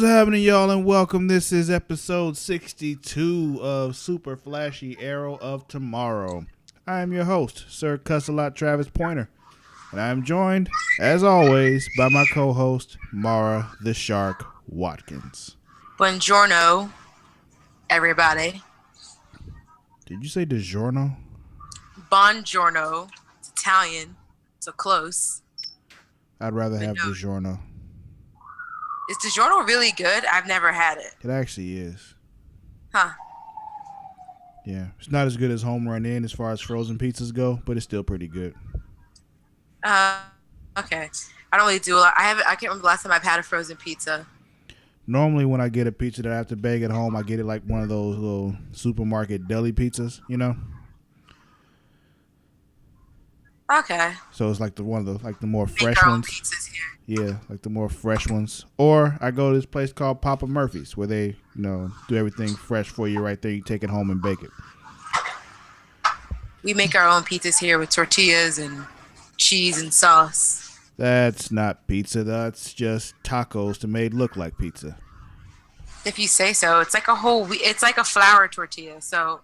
What's happening, y'all, and welcome. This is episode 62 of Super Flashy Arrow of Tomorrow. I am your host, Sir Cussalott Travis Pointer, and I am joined, as always, by my co-host, Mara the Shark Watkins. Buongiorno, everybody. Did you say DiGiorno? Buongiorno. It's Italian, so close. I'd rather But have no. DiGiorno. Is DiGiorno really good? I've never had it. It actually is. Huh. Yeah, it's not as good as Home Run Inn as far as frozen pizzas go, but it's still pretty good. Okay. I don't really do a lot. I can't remember the last time I've had a frozen pizza. Normally, when I get a pizza that I have to bake at home, I get it like one of those little supermarket deli pizzas, you know? Okay. So it's like the more Make fresh our own ones. pizzas here. Yeah, like the more fresh ones. Or I go to this place called Papa Murphy's where they, do everything fresh for you right there. You take it home and bake it. We make our own pizzas here with tortillas and cheese and sauce. That's not pizza. That's just tacos to made look like pizza. If you say so. It's like it's like a flour tortilla, so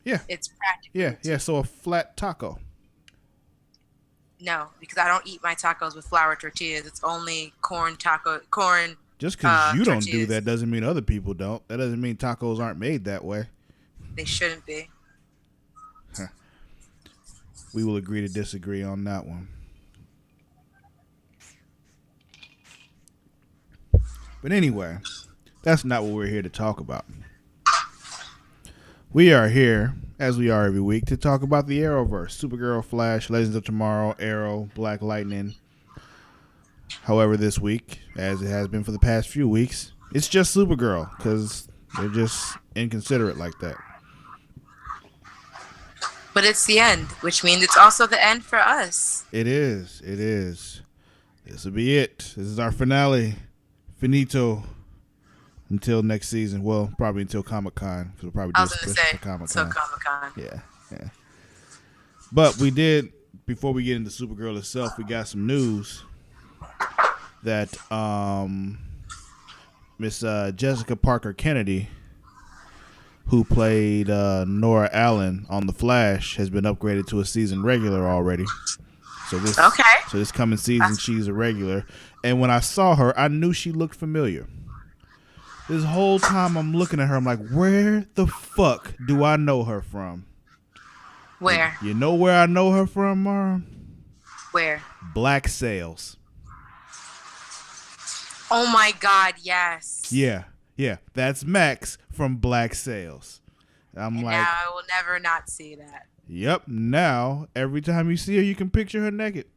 Yeah. it's practically. Yeah. So a flat taco. No, because I don't eat my tacos with flour tortillas. It's only corn. Just because you don't do tortillas. that doesn't mean other people don't. That doesn't mean tacos aren't made that way. They shouldn't be. We will agree to disagree on that one. But anyway, that's not what we're here to talk about. We are here, as we are every week, to talk about the Arrowverse. Supergirl, Flash, Legends of Tomorrow, Arrow, Black Lightning. However, this week, as it has been for the past few weeks, it's just Supergirl, because they're just inconsiderate like that. But it's the end, which means it's also the end for us. It is. This will be it. This is our finale. Finito. Until next season. Well, probably until Comic-Con. We'll probably do I was going to say, Comic-Con. so Comic-Con. Yeah. But we did, before we get into Supergirl itself, we got some news that Miss Jessica Parker Kennedy, who played Nora Allen on The Flash, has been upgraded to a season regular already. So this coming season, she's a regular. And when I saw her, I knew she looked familiar. This whole time I'm looking at her, I'm like, where the fuck do I know her from? Where? You know where I know her from, Mara? Where? Black Sails. Oh my God, yes. Yeah. That's Max from Black Sails. I'm like, now I will never not see that. Yep. Now, every time you see her, you can picture her naked.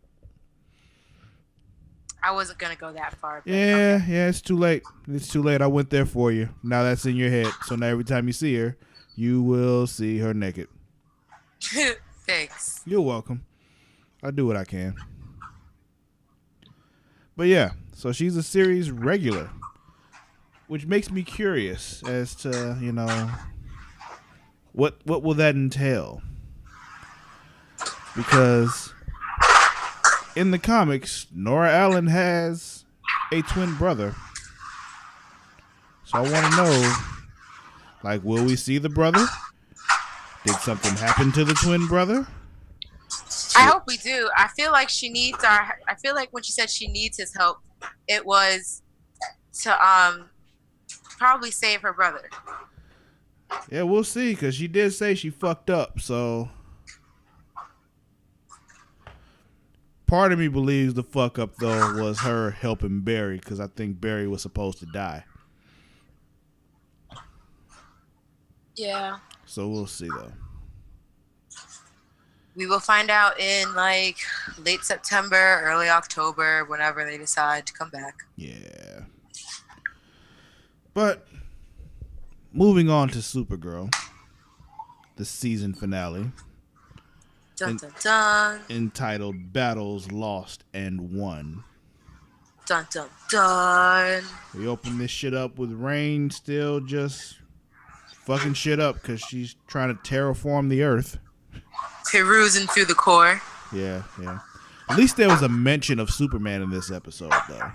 I wasn't going to go that far. But Yeah, okay. it's too late. It's too late. I went there for you. Now that's in your head. So now every time you see her, you will see her naked. Thanks. You're welcome. I do what I can. But yeah, so she's a series regular, which makes me curious as to, what will that entail? Because in the comics, Nora Allen has a twin brother. So I want to know, will we see the brother? Did something happen to the twin brother? I hope we do. I feel like when she said she needs his help, it was to probably save her brother. Yeah, we'll see, because she did say she fucked up, so part of me believes the fuck up, though, was her helping Barry, because I think Barry was supposed to die. Yeah. So we'll see, though. We will find out in late September, early October, whenever they decide to come back. Yeah. But moving on to Supergirl, the season finale. Dun dun dun. Entitled Battles Lost and Won. Dun dun dun. We open this shit up with Rain still just fucking shit up because she's trying to terraform the Earth. Perusing through the core. Yeah. At least there was a mention of Superman in this episode, though.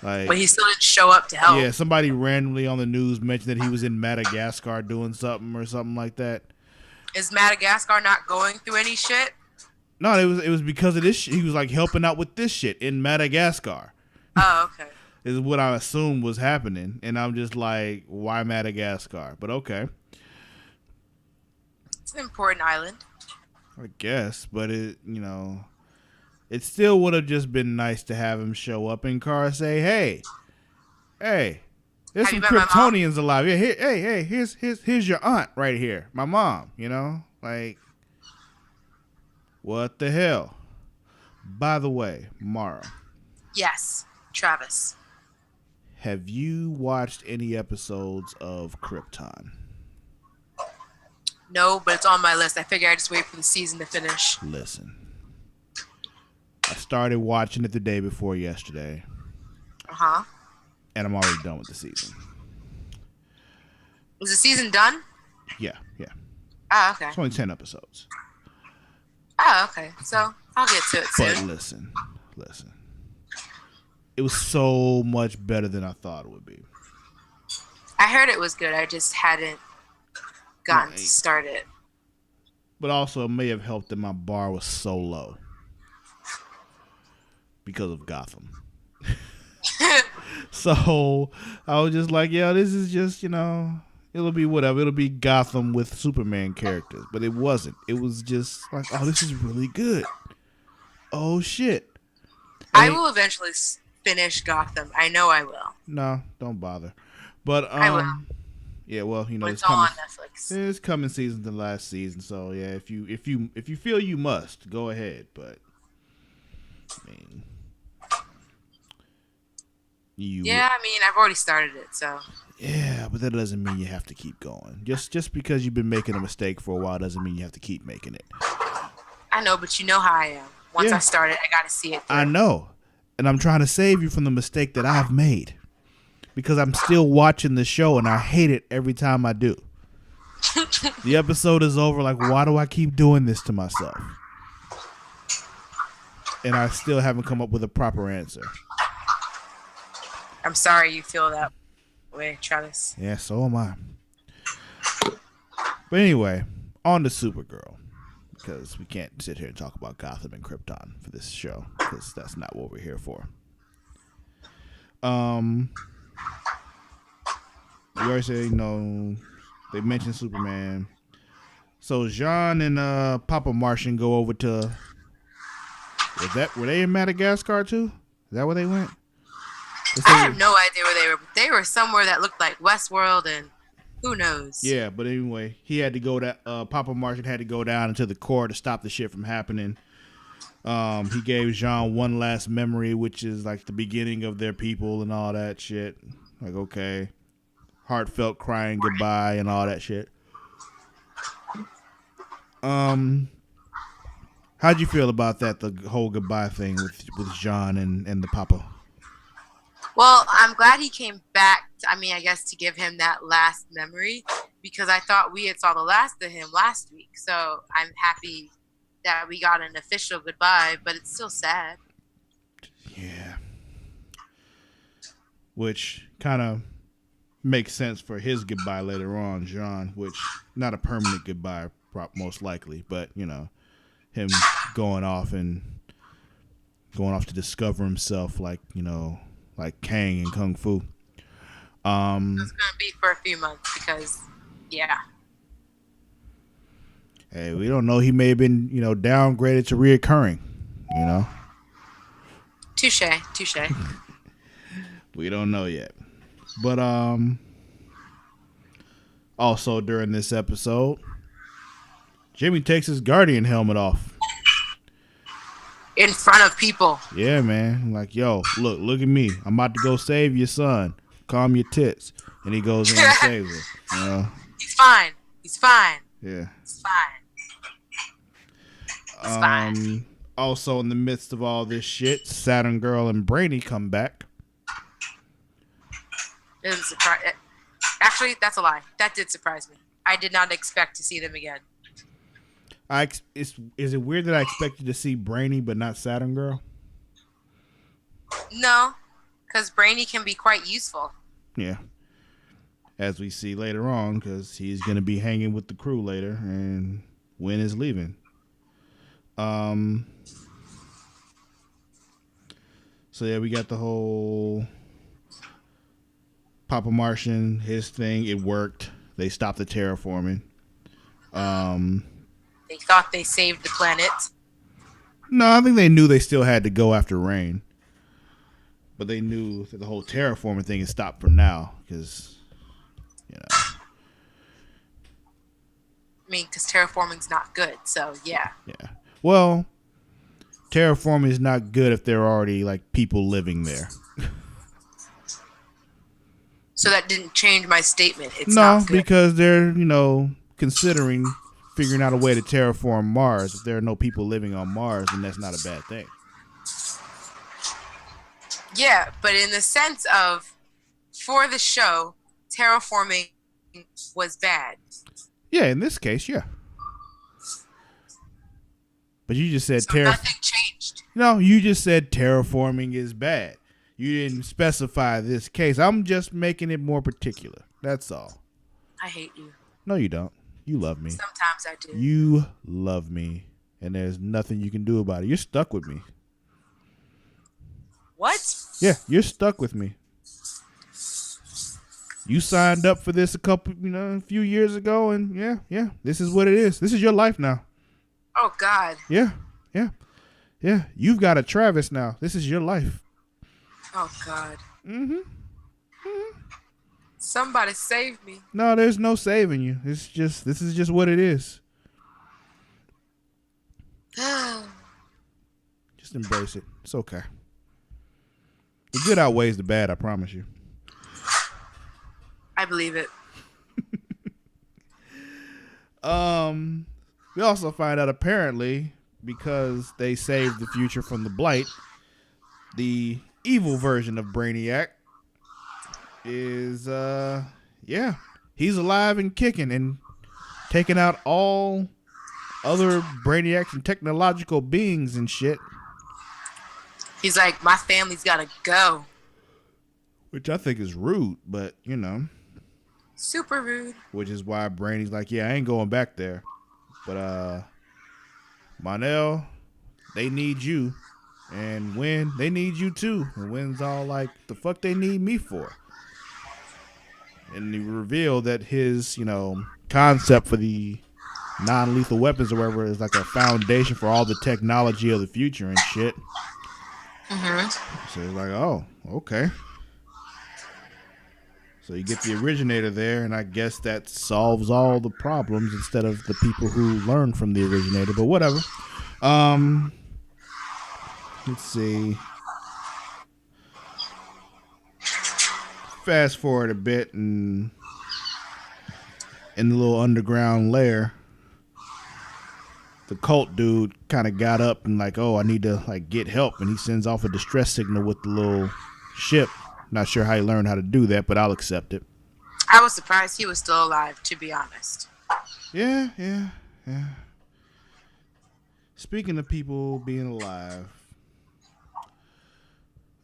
Like, but he still didn't show up to help. Yeah, somebody randomly on the news mentioned that he was in Madagascar doing something or something like that. Is Madagascar not going through any shit? No, it was because of this. He was like helping out with this shit in Madagascar. Oh, okay. Is what I assumed was happening, and I'm just like, why Madagascar? But okay, it's an important island, I guess. But it still would have just been nice to have him show up in car and say, hey, there's some Kryptonians alive. Yeah, hey, here's your aunt right here, my mom. Like, what the hell? By the way, Mara. Yes, Travis. Have you watched any episodes of Krypton? No, but it's on my list. I figure I just wait for the season to finish. Listen. I started watching it the day before yesterday. Uh-huh. And I'm already done with the season. Was the season done? Yeah. Oh, okay. It's only 10 episodes. Oh, okay. So, I'll get to it soon. But listen. It was so much better than I thought it would be. I heard it was good. I just hadn't gotten to start it. But also, it may have helped that my bar was so low. Because of Gotham. So, I was just like, yeah, this is just, it'll be whatever. It'll be Gotham with Superman characters. But it wasn't. It was just like, oh, this is really good. Oh, shit. I will eventually finish Gotham. I know I will. No, don't bother. But I will. Yeah, well, it's all on Netflix. It's coming season to last season, so yeah, if you feel you must, go ahead. But I mean, I've already started it, so. Yeah, but that doesn't mean you have to keep going. Just because you've been making a mistake for a while doesn't mean you have to keep making it. I know, but you know how I am. Once I start it, I got to see it through. I know. And I'm trying to save you from the mistake that I've made. Because I'm still watching the show and I hate it every time I do. The episode is over, like, why do I keep doing this to myself? And I still haven't come up with a proper answer. I'm sorry you feel that way, Travis. Yeah, so am I. But anyway, on to Supergirl. Because we can't sit here and talk about Gotham and Krypton for this show. Because that's not what we're here for. We already said, they mentioned Superman. So Jean and Papa Martian go over to... Were they in Madagascar too? Is that where they went? I have no idea where they were. But they were somewhere that looked like Westworld and who knows. Yeah, but anyway, he had to go Papa Martian had to go down into the core to stop the shit from happening. He gave Jean one last memory, which is like the beginning of their people and all that shit. Like, okay. Heartfelt crying goodbye and all that shit. How'd you feel about that, the whole goodbye thing with Jean and the Papa? Well, I'm glad he came back, I guess to give him that last memory, because I thought we had saw the last of him last week. So I'm happy that we got an official goodbye, but it's still sad. Yeah. Which kind of makes sense for his goodbye later on, Jean, which not a permanent goodbye, most likely, but, him going off to discover himself like Kang in Kung Fu. It's going to be for a few months because, yeah. Hey, we don't know. He may have been, downgraded to reoccurring, Touche. We don't know yet. But also during this episode, Jimmy takes his Guardian helmet off. In front of people. Yeah, man. Like, yo, look at me. I'm about to go save your son. Calm your tits. And he goes in and saves her. He's fine. Yeah. It's fine. Also, in the midst of all this shit, Saturn Girl and Brainy come back. It didn't surprise. Actually, that's a lie. That did surprise me. I did not expect to see them again. Is it weird that I expected to see Brainy but not Saturn Girl? No, Because Brainy can be quite useful. Yeah. As we see later on, because he's going to be hanging with the crew later, and Winn is leaving. So yeah, we got the whole Papa Martian, his thing. It worked. They stopped the terraforming. They thought they saved the planet. No, I think they knew they still had to go after Rain. But they knew that the whole terraforming thing is stopped for now. Because, you know. I mean, because terraforming's not good. So, yeah. Yeah. Well, terraforming is not good if there are already, like, people living there. So that didn't change my statement. It's not good. Because they're, considering figuring out a way to terraform Mars. If there are no people living on Mars, then that's not a bad thing. Yeah, but in the sense of, for the show, terraforming was bad. Yeah, in this case, yeah. But you just said nothing changed. No, you just said terraforming is bad. You didn't specify this case. I'm just making it more particular. That's all. I hate you. No, you don't. You love me. Sometimes I do. You love me, and there's nothing you can do about it. You're stuck with me. What? Yeah, you're stuck with me. You signed up for this a few years ago, and yeah, this is what it is. This is your life now. Oh, God. Yeah. You've got a Travis now. This is your life. Oh, God. Somebody save me. No, there's no saving you. This is just what it is. Just embrace it. It's okay. The good outweighs the bad, I promise you. I believe it. We also find out apparently because they saved the future from the Blight, the evil version of Brainiac is he's alive and kicking and taking out all other Brainiacs and technological beings and shit. He's like, my family's gotta go. Which I think is rude, but super rude. Which is why Brainy's like, yeah, I ain't going back there. But Mon-El, they need you. And Winn, they need you too. And Winn's all like, the fuck they need me for? And he revealed that his, concept for the non-lethal weapons or whatever is like a foundation for all the technology of the future and shit. So he's like, oh, okay. So you get the originator there, and I guess that solves all the problems instead of the people who learn from the originator, but whatever. Let's see. Fast forward a bit, and in the little underground lair, the cult dude kind of got up and like, oh, I need to get help, and he sends off a distress signal with the little ship. Not sure how he learned how to do that, but I'll accept it. I was surprised he was still alive, to be honest. Yeah. Speaking of people being alive.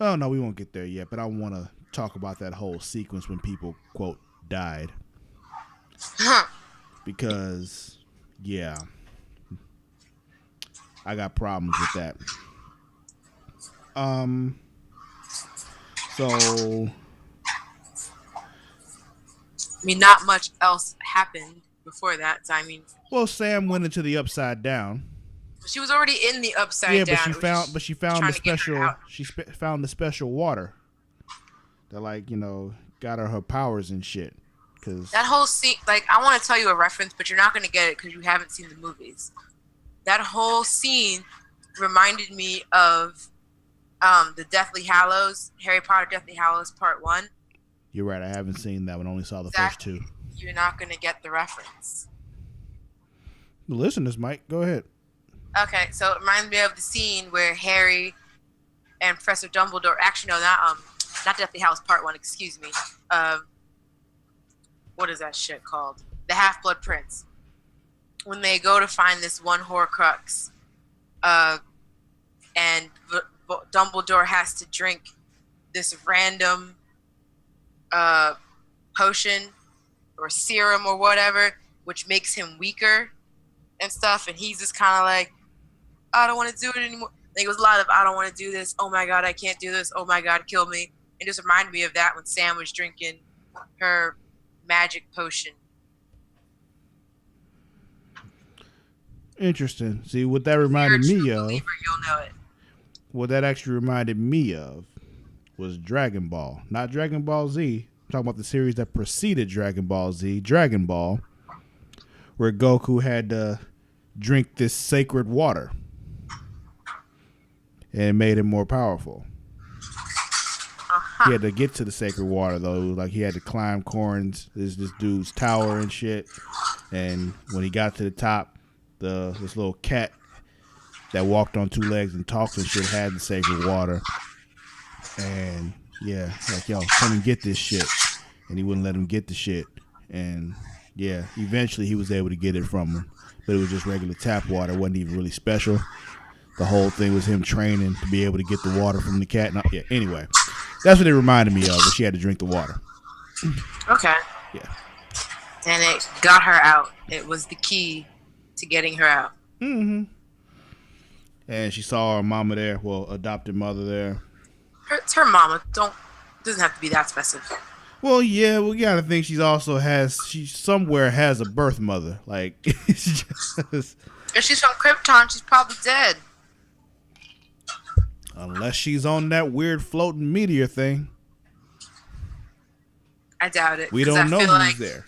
Oh, no, we won't get there yet, but I want to talk about that whole sequence when people, quote, died. Because, yeah, I got problems with that. So, I mean, not much else happened before that. So, I mean, well, Sam went into the Upside Down. She was already in the Upside Down. Yeah, but she found the special. She found the special water that got her powers and shit. Cause that whole scene, I want to tell you a reference, but you're not gonna get it because you haven't seen the movies. That whole scene reminded me of the Deathly Hallows, Harry Potter Deathly Hallows Part 1. You're right, I haven't seen that one, only saw the first two. You're not going to get the reference. The listeners might. Go ahead. Okay, so it reminds me of the scene where Harry and Professor Dumbledore, actually no, not Deathly Hallows Part 1, excuse me. What is that shit called? The Half-Blood Prince. When they go to find this one Horcrux, and Dumbledore has to drink this random potion or serum or whatever, which makes him weaker and stuff. And he's just kind of like, I don't want to do it anymore. Like, it was a lot of, I don't want to do this. Oh my God, I can't do this. Oh my God, kill me. It just reminded me of that when Sam was drinking her magic potion. Interesting. See, what that reminded me of, believer, you'll know it. What that actually reminded me of was Dragon Ball. Not Dragon Ball Z. I'm talking about the series that preceded Dragon Ball Z, Dragon Ball, where Goku had to drink this sacred water. And it made him more powerful. He had to get to the sacred water, though. Like, he had to climb this dude's tower and shit. And when he got to the top, this little cat that walked on two legs and talked and shit had the sacred water. And yeah, like, yo, come and get this shit. And he wouldn't let him get the shit. And yeah, eventually he was able to get it from him. But it was just regular tap water. It wasn't even really special. The whole thing was him training to be able to get the water from the cat. Yeah, anyway, that's what it reminded me of, that she had to drink the water. Okay. Yeah. And it got her out. It was the key to getting her out. Mm-hmm. And she saw her mama there, well, adopted mother there. It's her mama. Doesn't have to be that specific. Well, yeah, we gotta think she somewhere has a birth mother. Like, it's just, if she's from Krypton, she's probably dead. Unless she's on that weird floating meteor thing. I doubt it. We don't know who's there.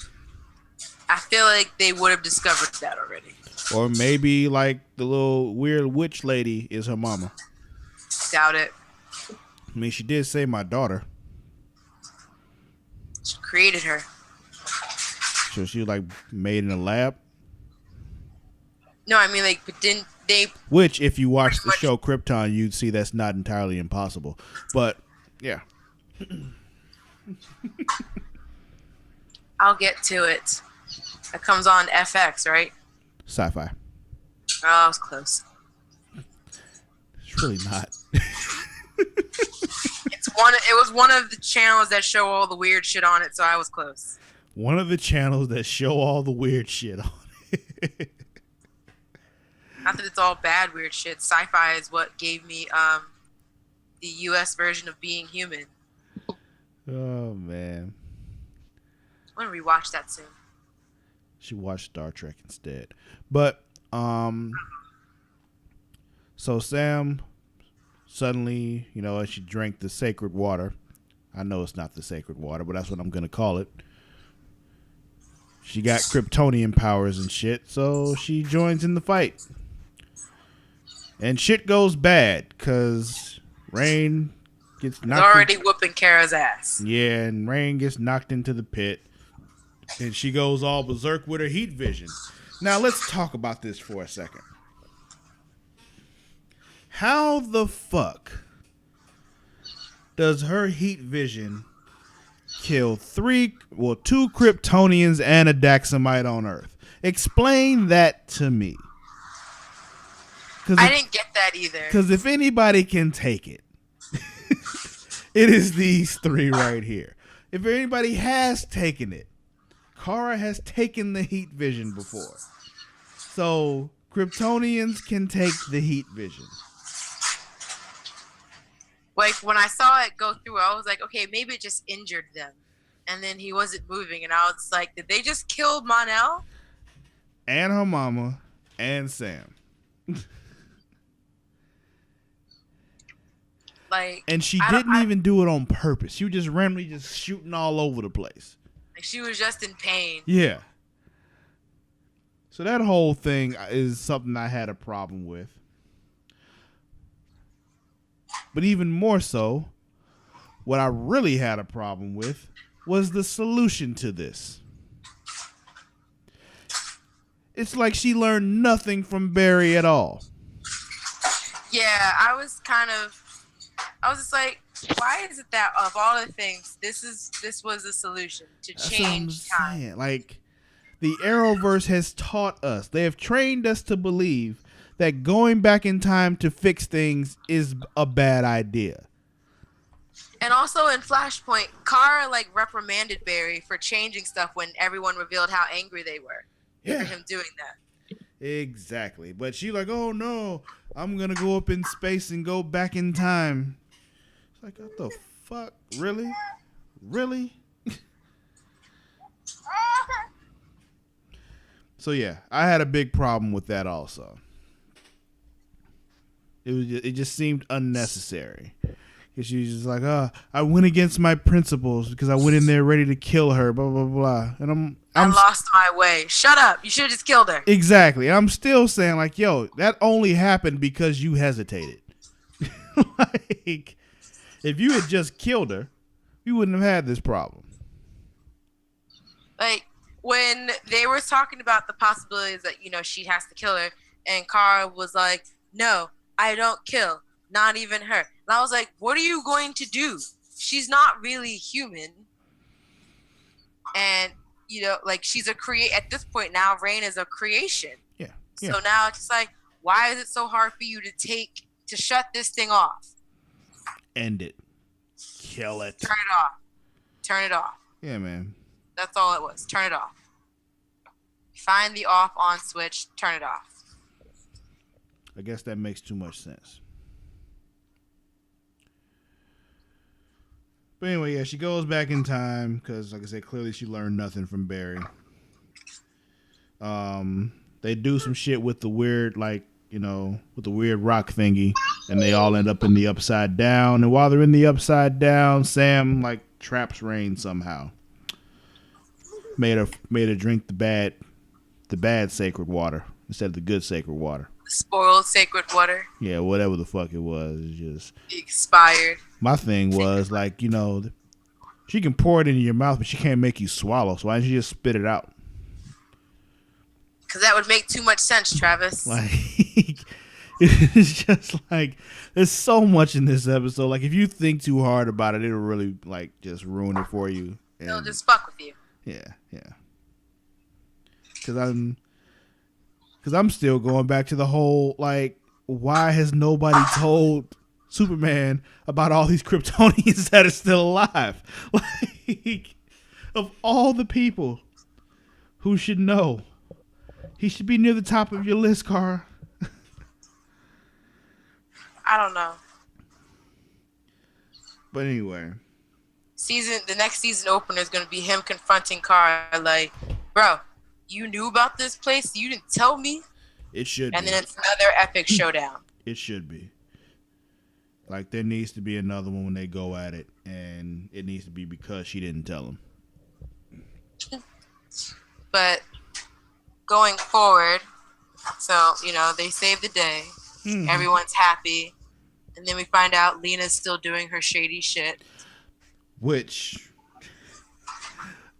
I feel like they would have discovered that already. Or maybe, like, the little weird witch lady is her mama. Doubt it. I mean, she did say my daughter. She created her. So she was, like, made in a lab? No, I mean, like, but didn't they... Which, if you watch the show Krypton, you'd see that's not entirely impossible. But, yeah. I'll get to it. That comes on FX, right? Sci-fi. Oh, I was close. It's really not. It was one of the channels that show all the weird shit on it, so I was close. One of the channels that show all the weird shit on it. Not that it's all bad weird shit. Sci-fi is what gave me the US version of Being Human. Oh, man. I'm gonna rewatch that soon. She watched Star Trek instead. But, so Sam suddenly, as she drank the sacred water, I know it's not the sacred water, but that's what I'm going to call it. She got Kryptonian powers and shit, so she joins in the fight. And shit goes bad, because Rain gets knocked... already whooping Kara's ass. Yeah, and Rain gets knocked into the pit. And she goes all berserk with her heat vision. Now, let's talk about this for a second. How the fuck does her heat vision kill two Kryptonians and a Daxamite on Earth? Explain that to me. I didn't get that either. Because if anybody can take it, it is these three right here. If anybody has taken it, Kara has taken the heat vision before. So, Kryptonians can take the heat vision. Like, when I saw it go through, I was like, okay, maybe it just injured them. And then he wasn't moving, and I was like, did they just kill Mon-El? And her mama, and Sam. And she didn't even do it on purpose. She was just randomly just shooting all over the place. Like, she was just in pain. Yeah. So that whole thing is something I had a problem with. But even more so, what I really had a problem with was the solution to this. It's like she learned nothing from Barry at all. Yeah, I was just like, why is it that of all the things, this was the solution to change time? Saying. Like, the Arrowverse has taught us, they have trained us to believe that going back in time to fix things is a bad idea. And also in Flashpoint, Kara like reprimanded Barry for changing stuff when everyone revealed how angry they were for him doing that. Exactly. But she like, oh no, I'm gonna go up in space and go back in time. It's like, what the fuck? Really? Really? So yeah, I had a big problem with that also. It just seemed unnecessary. Because she was just like, I went against my principles because I went in there ready to kill her, blah, blah, blah. And I lost my way. Shut up. You should have just killed her. Exactly. I'm still saying, like, yo, that only happened because you hesitated. Like, if you had just killed her, you wouldn't have had this problem. Like, when they were talking about the possibilities that, you know, she has to kill her, and Kara was like, no, I don't kill. Not even her. And I was like, what are you going to do? She's not really human. And, you know, like, she's at this point now, Rain is a creation. Yeah. So now it's just like, why is it so hard for you to shut this thing off? End it. Kill it. Turn it off. Turn it off. Yeah, man. That's all it was. Turn it off. Find the off-on switch. Turn it off. I guess that makes too much sense. But anyway, yeah, she goes back in time because, like I said, clearly she learned nothing from Barry. They do some shit with the weird, like, you know, with the weird rock thingy, and they all end up in the Upside Down. And while they're in the Upside Down, Sam, like, traps Rain somehow. Made her drink the bad sacred water instead of the good sacred water. Spoiled sacred water. Yeah, whatever the fuck it was. It's just expired. My thing was, like, you know, she can pour it into your mouth, but she can't make you swallow. So why don't you just spit it out? Because that would make too much sense, Travis. Like, it's just like, there's so much in this episode. Like, if you think too hard about it, it'll really, like, just ruin it for you. It'll just fuck with you. Yeah. Because I'm still going back to the whole, like, why has nobody told Superman about all these Kryptonians that are still alive? Like, of all the people who should know, he should be near the top of your list, Kara. I don't know. But anyway. The next season opener is going to be him confronting Kara, like, bro, you knew about this place? You didn't tell me? It should and be. Then it's another epic showdown. It should be. Like, there needs to be another one when they go at it, and it needs to be because she didn't tell him. But going forward, so, you know, they save the day. Mm-hmm. Everyone's happy. And then we find out Lena's still doing her shady shit. Which,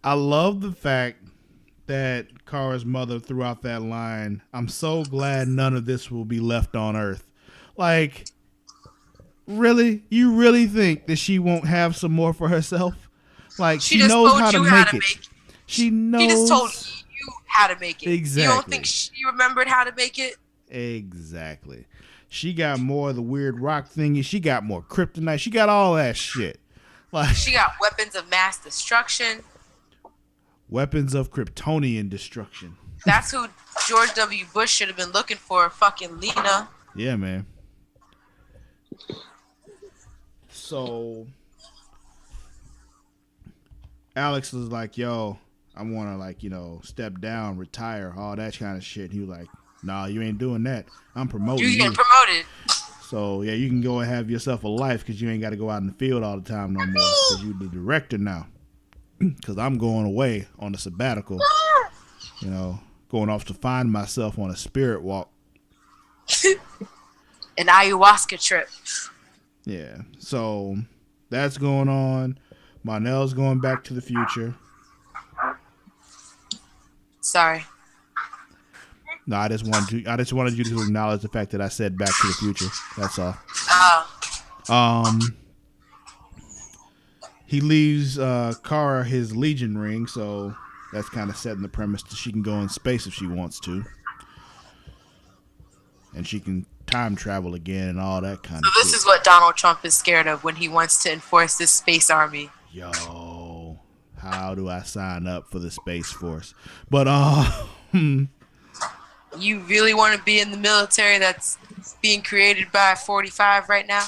I love the fact that Kara's mother threw out that line, I'm so glad none of this will be left on Earth. Like, really? You really think that she won't have some more for herself? Like, she knows how to make it. She knows. He just told you how to make it. Exactly. You don't think she remembered how to make it? Exactly. She got more of the weird rock thingy. She got more kryptonite. She got all that shit. Like, she got weapons of mass destruction. Weapons of Kryptonian destruction. That's who George W. Bush should have been looking for, fucking Lena. Yeah, man. So, Alex was like, yo, I want to, like, you know, step down, retire, all that kind of shit. He was like, nah, you ain't doing that. I'm promoting you. You getting promoted. So, yeah, you can go and have yourself a life because you ain't got to go out in the field all the time no more because you're the director now. Because I'm going away on a sabbatical, you know, going off to find myself on a spirit walk. An ayahuasca trip. Yeah, so that's going on. Monel's going back to the future. Sorry. No, I just wanted you to acknowledge the fact that I said Back to the Future. That's all. Oh. He leaves Kara his Legion ring, so that's kind of setting the premise that she can go in space if she wants to, and she can time travel again and all that kind of shit. So this is what Donald Trump is scared of when he wants to enforce this space army. Yo, how do I sign up for the Space Force? But you really want to be in the military that's being created by 45 right now?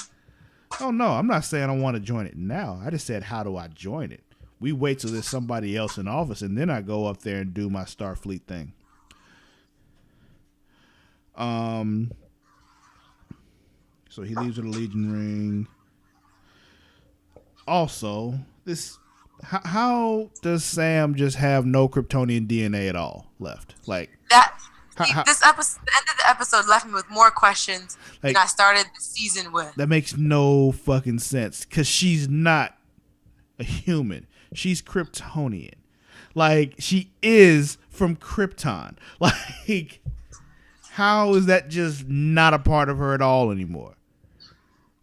Oh no, I'm not saying I want to join it now. I just said, how do I join it? We wait till there's somebody else in office, and then I go up there and do my Starfleet thing. So he leaves with a Legion ring. Also, how does Sam just have no Kryptonian DNA at all left? Like that. This episode, the end of the episode, left me with more questions than I started the season with. That makes no fucking sense because she's not a human. She's Kryptonian. Like, she is from Krypton. Like, how is that just not a part of her at all anymore?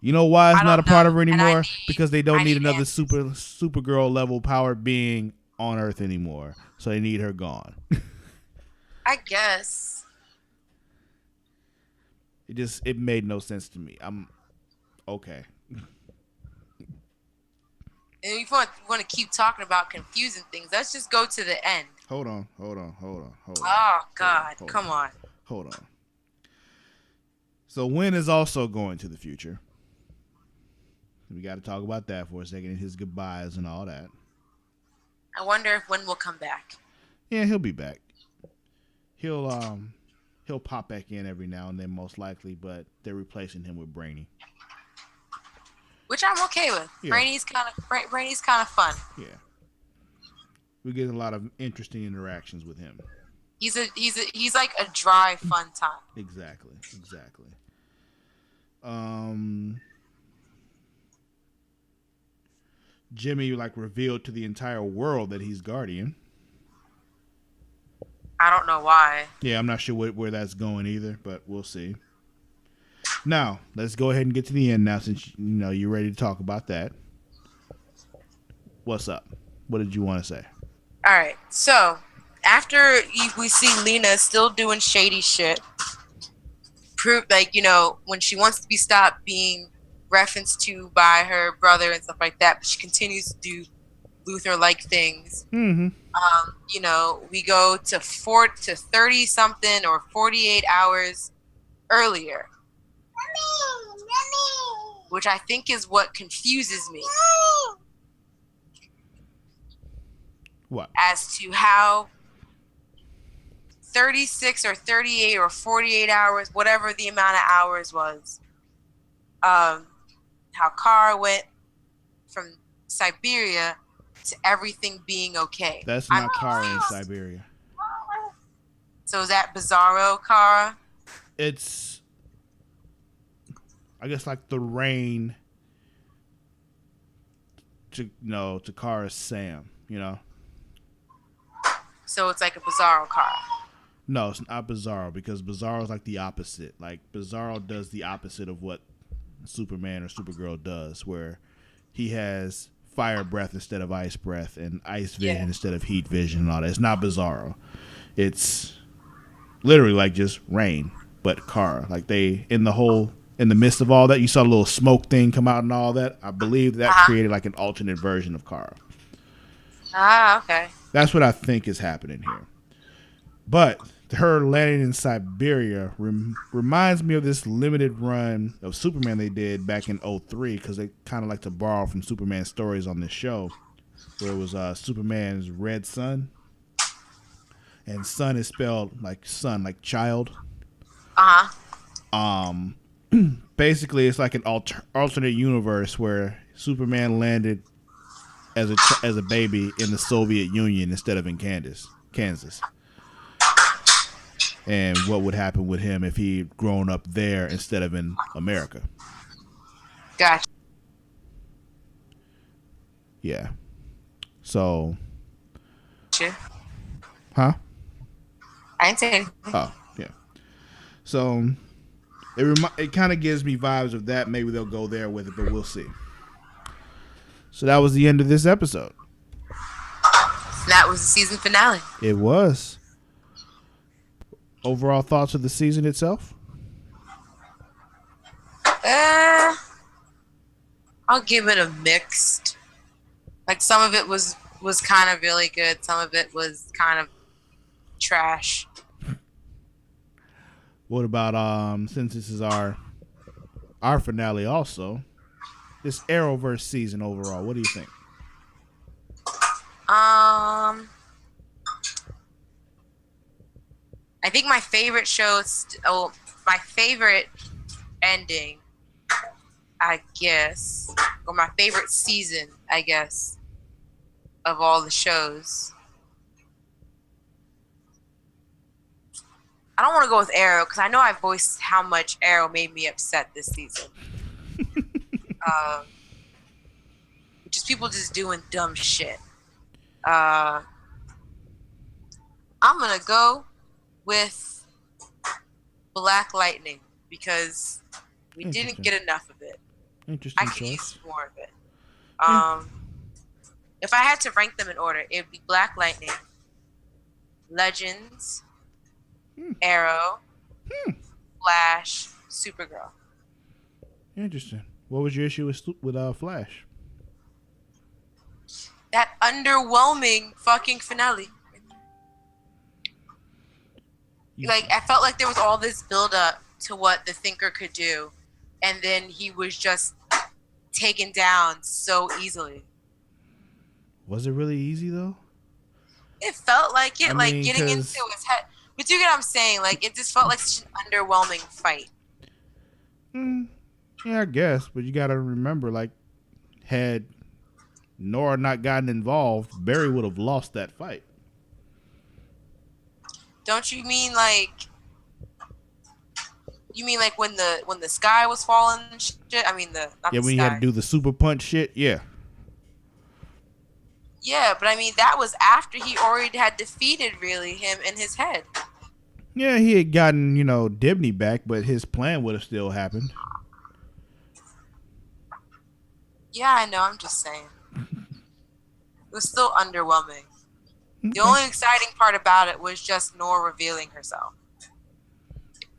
You know why it's not a part of her anymore? Because they don't need another Supergirl level power being on Earth anymore. So they need her gone. I guess. It made no sense to me. I'm okay. And if you want to keep talking about confusing things, let's just go to the end. Hold on. Oh, God. Come on. Hold on. So Wynn is also going to the future. We got to talk about that for a second and his goodbyes and all that. I wonder if Wynn will come back. Yeah, he'll be back. He'll pop back in every now and then, most likely, but they're replacing him with Brainy. Which I'm okay with. Yeah. Brainy's kind of fun. Yeah, we get a lot of interesting interactions with him. He's like a dry, fun time. Exactly. Jimmy revealed to the entire world that he's Guardian. I don't know why. Yeah, I'm not sure where that's going either, but we'll see. Now, let's go ahead and get to the end now, since you're ready to talk about that. What's up? What did you want to say? All right. So, after we see Lena still doing shady shit, when she wants to be stopped being referenced to by her brother and stuff like that, but she continues to do Luther-like things. Mm-hmm. We go to 30 something or 48 hours earlier, which I think is what confuses me. What? As to how 36 or 38 or 48 hours, whatever the amount of hours was, how Kara went from Siberia to everything being okay. That's not Kara in Siberia. So is that Bizarro Kara? It's, I guess, the rain to Kara's Sam, So it's like a Bizarro Kara. No, it's not Bizarro, because Bizarro is the opposite. Bizarro does the opposite of what Superman or Supergirl does, where he has fire breath instead of ice breath and ice vision instead of heat vision and all that. It's not Bizarro. It's literally just rain, but Kara. In the midst of all that, you saw a little smoke thing come out and all that. I believe that created an alternate version of Kara. Ah, okay. That's what I think is happening here. But her landing in Siberia reminds me of this limited run of Superman they did back in 2003, because they kind of like to borrow from Superman stories on this show, where it was Superman's Red Sun, and sun is spelled like sun, like child. Basically, it's like an alternate universe where Superman landed as a baby in the Soviet Union instead of in Kansas. And what would happen with him if he'd grown up there instead of in America. Gotcha. Yeah. So. Sure. Huh? I ain't saying anything. Oh, yeah. So, it kind of gives me vibes of that. Maybe they'll go there with it, but we'll see. So that was the end of this episode. That was the season finale. It was. Overall thoughts of the season itself? I'll give it a mixed. Like some of it was kind of really good. Some of it was kind of trash. What about since this is our finale also, this Arrowverse season overall, what do you think? I think my favorite my favorite ending, I guess, or my favorite season, I guess, of all the shows. I don't want to go with Arrow because I know I voiced how much Arrow made me upset this season. Just people just doing dumb shit. I'm gonna go with Black Lightning because we didn't get enough of it. Interesting. I could use more of it. If I had to rank them in order, it would be Black Lightning, Legends, Arrow, Flash, Supergirl. Interesting. What was your issue with Flash? That underwhelming fucking finale. Like, I felt like there was all this build up to what the Thinker could do, and then he was just taken down so easily. Was it really easy though? It felt like it, like getting into his head. But you get what I'm saying? Like, it just felt like such an underwhelming fight. Yeah, I guess. But you got to remember, like, had Nora not gotten involved, Barry would have lost that fight. Don't you mean like? You mean like when the sky was falling and shit? I mean when you had to do the super punch shit, yeah. Yeah, but I mean that was after he already had defeated really him in his head. Yeah, he had gotten, Dibney back, but his plan would have still happened. Yeah, I know. I'm just saying. It was still underwhelming. Okay. The only exciting part about it was just Nora revealing herself.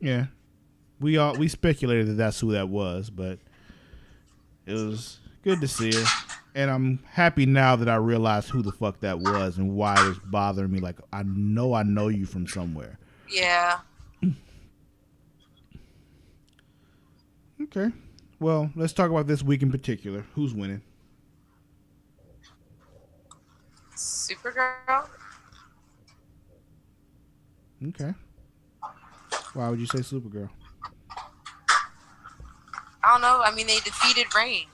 Yeah. We speculated that that's who that was, but it was good to see her. And I'm happy now that I realized who the fuck that was and why it was bothering me. Like, I know you from somewhere. Yeah. Okay. Well, let's talk about this week in particular. Who's winning? Supergirl. Okay. Why would you say Supergirl? I don't know. I mean, they defeated Reign.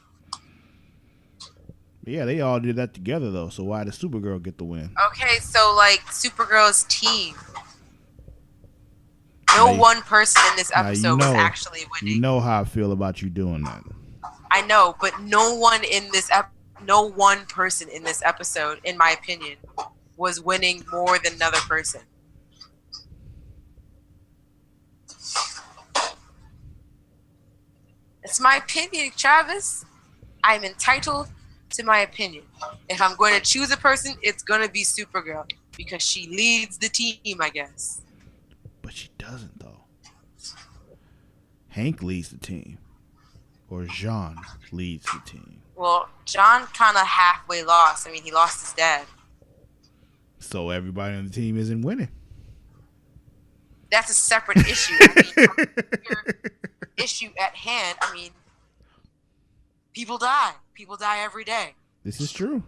Yeah, they all did that together, though. So why did Supergirl get the win? Okay, so, like, Supergirl's team. No one person in this episode was actually winning. You know how I feel about you doing that. I know, but no one person in this episode, in my opinion, was winning more than another person. It's my opinion, Travis. I'm entitled to my opinion. If I'm going to choose a person, it's going to be Supergirl because she leads the team, I guess. But she doesn't, though. Hank leads the team. Or Jean leads the team. Well, John kind of halfway lost. I mean, he lost his dad. So everybody on the team isn't winning. That's a separate issue. I mean, your issue at hand, I mean, people die. People die every day. This is true.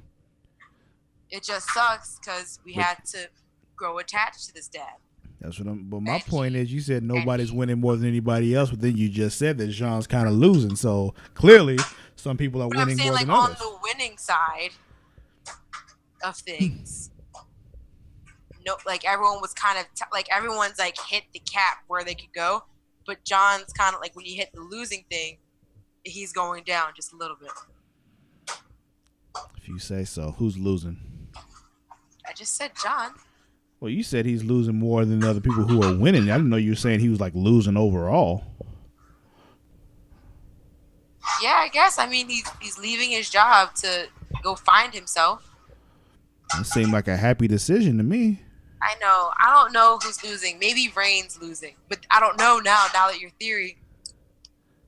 It just sucks because we had to grow attached to this dad. That's what but my point is, you said nobody's winning more than anybody else, but then you just said that Jean's kind of losing. So clearly, some people are winning more than others. On the winning side of things, no, like everyone was kind of like everyone's like hit the cap where they could go, but John's kind of like when you hit the losing thing, he's going down just a little bit. If you say so, who's losing? I just said John. Well, you said he's losing more than the other people who are winning. I didn't know you were saying he was like losing overall. Yeah, I guess. I mean, he's leaving his job to go find himself. It seemed like a happy decision to me. I know. I don't know who's losing. Maybe Reign's losing, but I don't know now. Now that your theory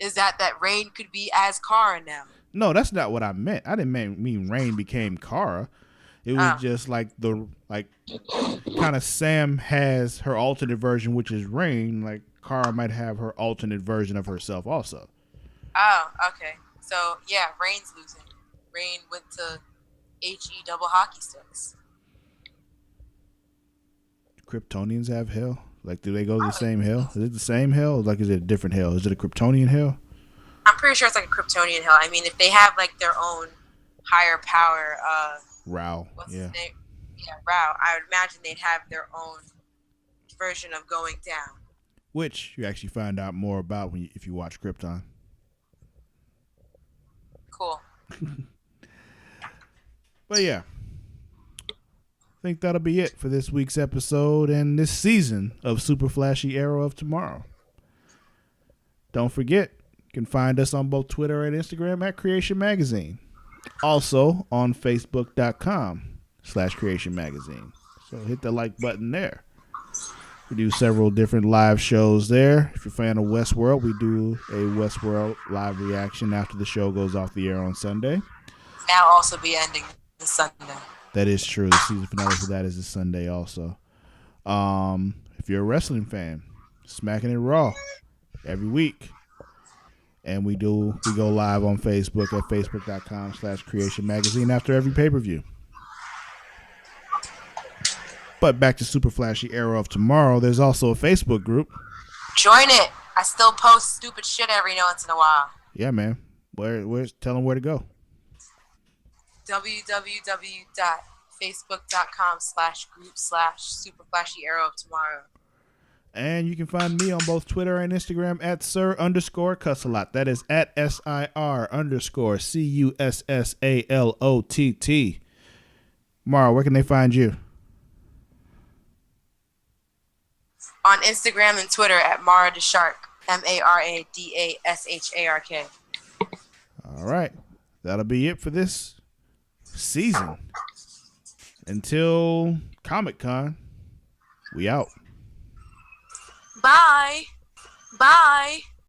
is that Rain could be as Kara now. No, that's not what I meant. I didn't mean Rain became Kara. It was just like kind of Sam has her alternate version, which is Rain. Like Kara might have her alternate version of herself also. Oh, okay. So yeah, Rain's losing. Rain went to HE double hockey sticks. Kryptonians have hell? Like, do they go to the same hell? Is it the same hell? Like, is it a different hell? Is it a Kryptonian hell? I'm pretty sure it's like a Kryptonian hell. I mean, if they have like their own higher power, Rao. What's his name? Yeah, Rao. I would imagine they'd have their own version of going down. Which you actually find out more about if you watch Krypton. Cool. But yeah. I think that'll be it for this week's episode and this season of Super Flashy Arrow of Tomorrow. Don't forget, you can find us on both Twitter and Instagram at Creation Magazine. Also on Facebook.com/Creation Magazine. So hit the like button there. We do several different live shows there. If you're a fan of Westworld, we do a Westworld live reaction after the show goes off the air on Sunday. Now also be ending this Sunday. That is true. The season finale for that is this Sunday also. If you're a wrestling fan, Smacking It Raw every week. And we go live on Facebook at Facebook.com/Creation Magazine after every pay-per-view. But back to Super Flashy Arrow of Tomorrow, there's also a Facebook group. Join it. I still post stupid shit every once in a while. Yeah, man. Tell them where to go. www.facebook.com/group/Super Flashy Arrow of Tomorrow. And you can find me on both Twitter and Instagram at Sir_Cussalott. That is at SIR_CUSSALOTT. Mara, where can they find you? On Instagram and Twitter at Mara Dashark. MARADASHARK. All right. That'll be it for this season. Until Comic-Con, we out. Bye. Bye.